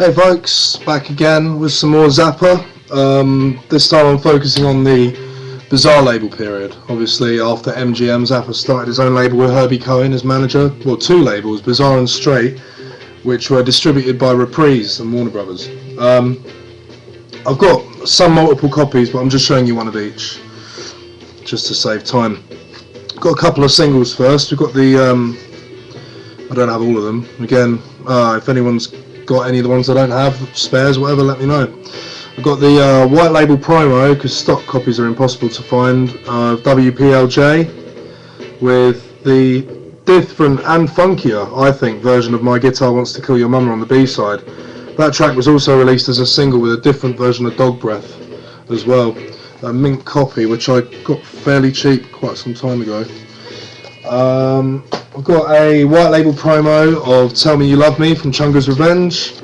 Hey folks, back again with some more Zappa. This time I'm focusing on the Bizarre label period. Obviously after MGM, Zappa started his own label with Herbie Cohen as manager. Well, two labels, Bizarre and Straight, which were distributed by Reprise and Warner Brothers. I've got some multiple copies, but I'm just showing you one of each, just to save time. Got a couple of singles first. We've got the, I don't have all of them. Again, if anyone's got any of the ones I don't have, spares, whatever, let me know. I've got the white label promo, because stock copies are impossible to find, WPLJ, with the different and funkier, I think, version of My Guitar Wants to Kill Your Mama on the B-side. That track was also released as a single with a different version of Dog Breath as well. A mint copy, which I got fairly cheap quite some time ago. I've got a white label promo of Tell Me You Love Me from Chunga's Revenge,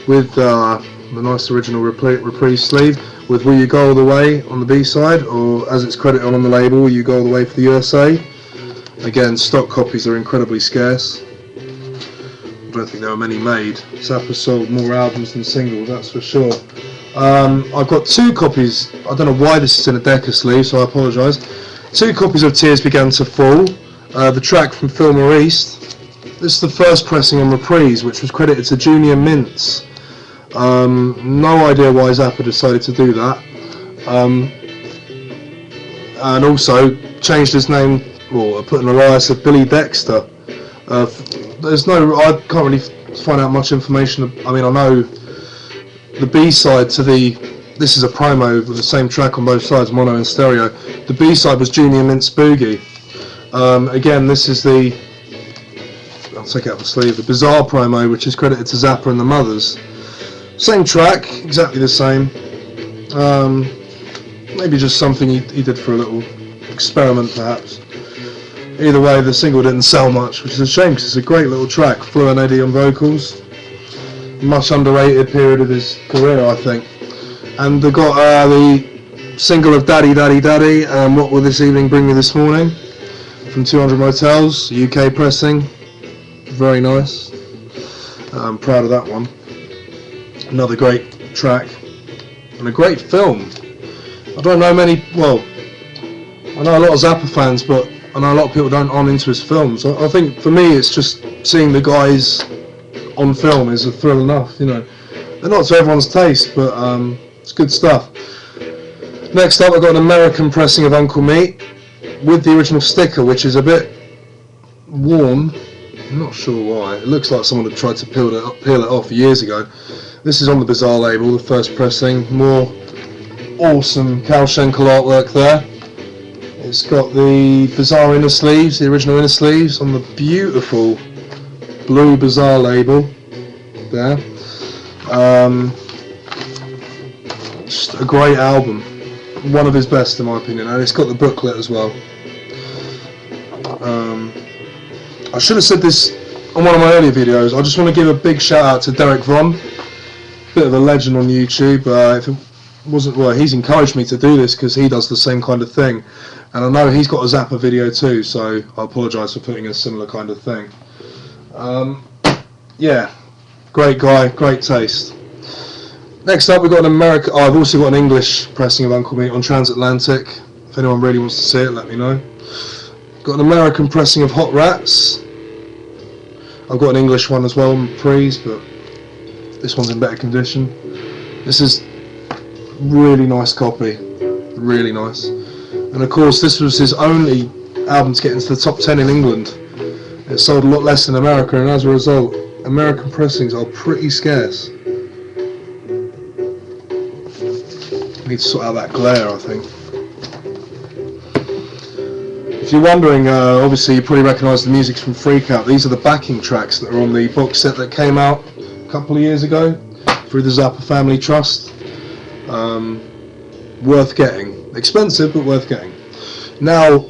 with the nice original Reprise sleeve, with Will You Go All The Way on the B-side, or as it's credited on the label, Will You Go All The Way for the USA. Again, stock copies are incredibly scarce. I don't think there were many made. Zappa sold more albums than singles, that's for sure. I've got two copies. I don't know why this is in a Decca sleeve, so I apologise. Two copies of Tears Began to Fall. The track from Fillmore East. This is the first pressing on Reprise, which was credited to Junior Mintz. No idea why Zappa decided to do that. And also changed his name, or put an alias of Billy Dexter. I can't really find out much information. I mean, I know the B-side to this is a promo with the same track on both sides, mono and stereo. The B-side was Junior Mintz Boogie. Again, this is I'll take it out the sleeve, the Bizarre promo, which is credited to Zappa and the Mothers. Same track, exactly the same. Maybe just something he did for a little experiment, perhaps. Either way, the single didn't sell much, which is a shame because it's a great little track. Flo and Eddie on vocals. Much underrated period of his career, I think. And they got the single of Daddy Daddy Daddy, and What Will This Evening Bring Me This Morning, from 200 Motels, UK pressing. Very nice. I'm proud of that one. Another great track. And a great film. I don't know many, well, I know a lot of Zappa fans, but I know a lot of people aren't into his films. I think for me it's just seeing the guys on film is a thrill enough, you know. They're not to everyone's taste, but it's good stuff. Next up, I've got an American pressing of Uncle Meat with the original sticker, which is a bit worn. I'm not sure why. It looks like someone had tried to peel it off years ago. This is on the Bizarre label, the first pressing. More awesome Cal Schenkel artwork there. It's got the Bizarre inner sleeves, the original inner sleeves, on the beautiful blue Bizarre label there. Just a great album, one of his best in my opinion, and it's got the booklet as well. I should have said this on one of my earlier videos. I just want to give a big shout out to Derek Von, bit of a legend on YouTube. If it wasn't, well, he's encouraged me to do this because he does the same kind of thing, and I know he's got a Zappa video too, so I apologise for putting a similar kind of thing. Yeah, great guy, great taste. Next up, we've got an American. I've also got an English pressing of Uncle Meat on Transatlantic. If anyone really wants to see it, let me know. Got an American pressing of Hot Rats. I've got an English one as well on Reprise, but this one's in better condition. This is really nice copy, really nice. And of course, this was his only album to get into the top 10 in England. It sold a lot less in America, and as a result, American pressings are pretty scarce. Need to sort out that glare, I think. If you're wondering, obviously you probably recognise the music from Freak Out. These are the backing tracks that are on the box set that came out a couple of years ago through the Zappa Family Trust. Worth getting. Expensive, but worth getting. Now,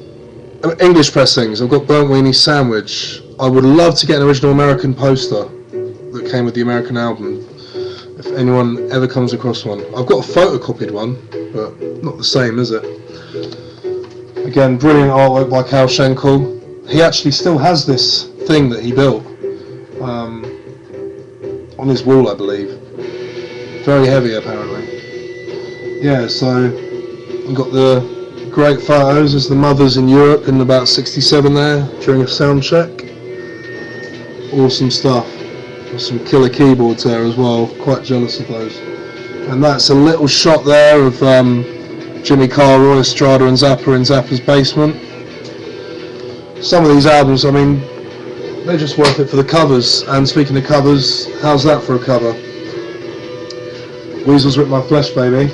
English pressings. I've got Burnt Weenie Sandwich. I would love to get an original American poster that came with the American album, if anyone ever comes across one. I've got a photocopied one, but not the same, is it? Again, brilliant artwork by Cal Schenkel. He actually still has this thing that he built on his wall, I believe. Very heavy, apparently. Yeah, so we've got the great photos as the mothers in Europe in about 67 there during a sound check. Awesome stuff. There's some killer keyboards there as well. Quite jealous of those. And that's a little shot there of Jimmy Carr, Roy Estrada and Zappa in Zappa's basement. Some of these albums, I mean, they're just worth it for the covers. And speaking of covers, how's that for a cover? Weasels Rip My Flesh, baby.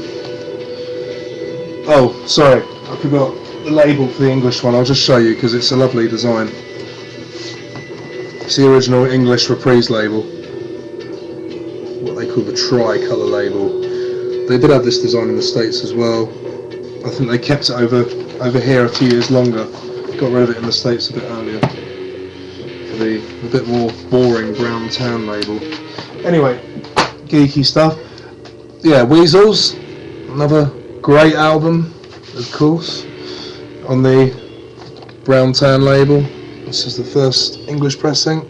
Oh, sorry, I forgot the label for the English one. I'll just show you because it's a lovely design. It's the original English Reprise label. What they call the tricolour label. They did have this design in the States as well. I think they kept it over here a few years longer. Got rid of it in the States a bit earlier. For the a bit more boring brown tan label. Anyway, geeky stuff. Yeah, Weasels, another great album, of course, on the brown tan label. This is the first English pressing.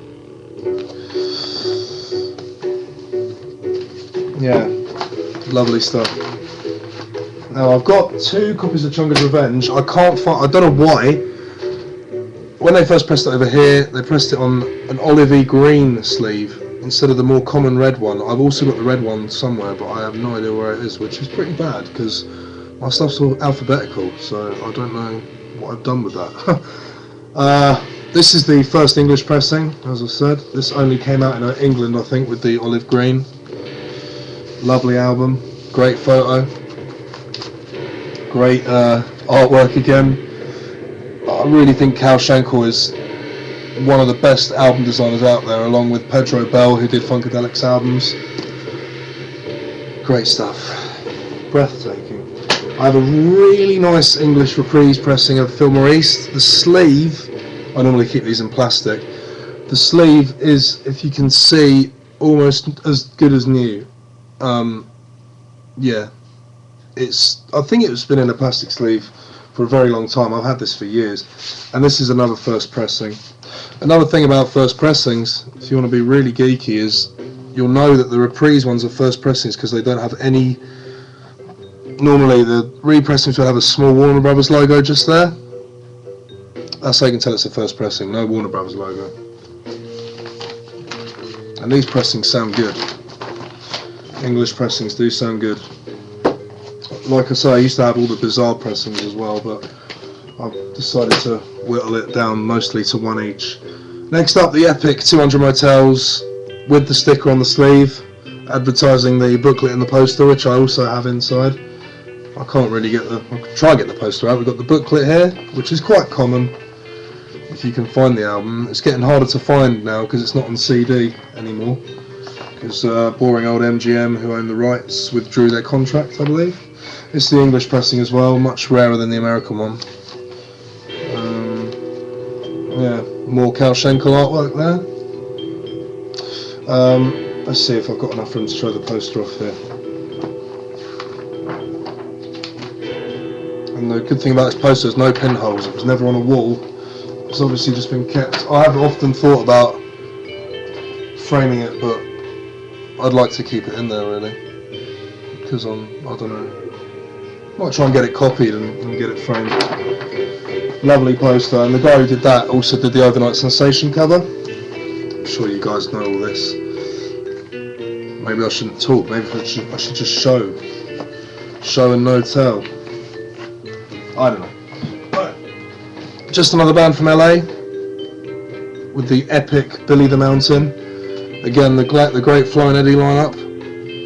Yeah, lovely stuff. Now I've got 2 copies of Chunga's Revenge. I can't find, I don't know why. When they first pressed it over here, they pressed it on an olivey green sleeve instead of the more common red one. I've also got the red one somewhere, but I have no idea where it is, which is pretty bad because my stuff's all alphabetical, so I don't know what I've done with that. This is the first English pressing, as I said. This only came out in England, I think, with the olive green. Lovely album, great photo, great artwork again. I really think Cal Schenkel is one of the best album designers out there, along with Pedro Bell, who did Funkadelics albums. Great stuff, breathtaking. I have a really nice English Reprise pressing of Phil Maurice. The sleeve, I normally keep these in plastic. The sleeve is, if you can see, almost as good as new. Yeah, I think it's been in a plastic sleeve for a very long time. I've had this for years, and this is another first pressing. Another thing about first pressings, if you want to be really geeky, is you'll know that the Reprise ones are first pressings because they don't have any. Normally the repressings will have a small Warner Brothers logo just there. That's how you can tell it's a first pressing, no Warner Brothers logo. And these pressings sound good. English pressings do sound good. Like I say, I used to have all the bizarre pressings as well, but I've decided to whittle it down mostly to 1 each. Next up, the Epic 200 Motels with the sticker on the sleeve, advertising the booklet and the poster, which I also have inside. I can't really get I can try and get the poster out. We've got the booklet here, which is quite common if you can find the album. It's getting harder to find now because it's not on CD anymore, because boring old MGM, who own the rights, withdrew their contract, I believe. It's the English pressing as well, much rarer than the American one. Yeah, more Cal Schenkel artwork there. Let's see if I've got enough room to show the poster off here. And the good thing about this poster is no pinholes. It was never on a wall. It's obviously just been kept. I have often thought about framing it, but I'd like to keep it in there really, because I don't know. Might try and get it copied and get it framed. Lovely poster, and the guy who did that also did the Overnight Sensation cover. I'm sure you guys know all this. Maybe I shouldn't talk. Maybe I should just show and no tell. I don't know. But just another band from LA with the epic Billy the Mountain. Again, the great Flo and Eddie lineup.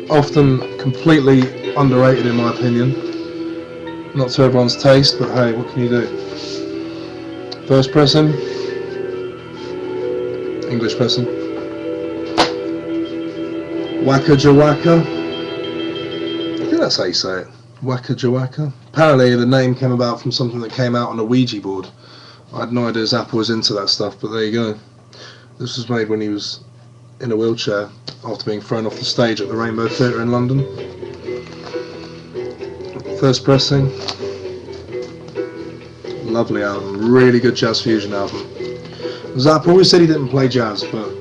Often completely underrated in my opinion. Not to everyone's taste, but hey, what can you do? First pressing, English pressing. Waka Jawaka. I think that's how you say it. Waka Jawaka. Apparently the name came about from something that came out on a Ouija board. I had no idea Zappa was into that stuff, but there you go. This was made when he was in a wheelchair after being thrown off the stage at the Rainbow Theatre in London. First pressing. Lovely album, really good jazz fusion album. Zappa always said he didn't play jazz, but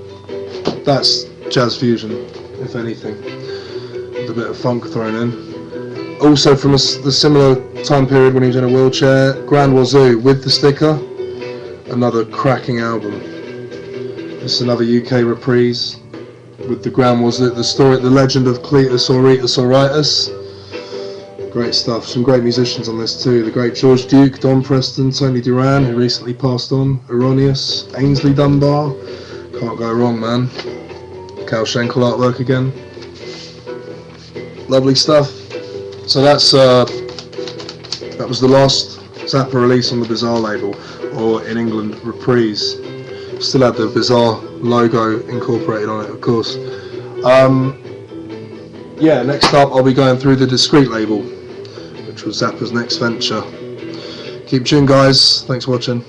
that's jazz fusion, if anything, with a bit of funk thrown in. Also from the similar time period when he was in a wheelchair, Grand Wazoo with the sticker, another cracking album. This is another UK reprise with the Grand Wazoo, the legend of Cletus Auritus Auritus. Great stuff, some great musicians on this too. The great George Duke, Don Preston, Tony Duran, who recently passed on, Erroneous, Ainsley Dunbar, can't go wrong, man. Cal Schenkel artwork again. Lovely stuff. So that was the last Zappa release on the Bizarre label, or in England, Reprise. Still had the Bizarre logo incorporated on it, of course. Yeah, next up I'll be going through the Discreet label, which was Zappa's next venture. Keep tuned, guys. Thanks for watching.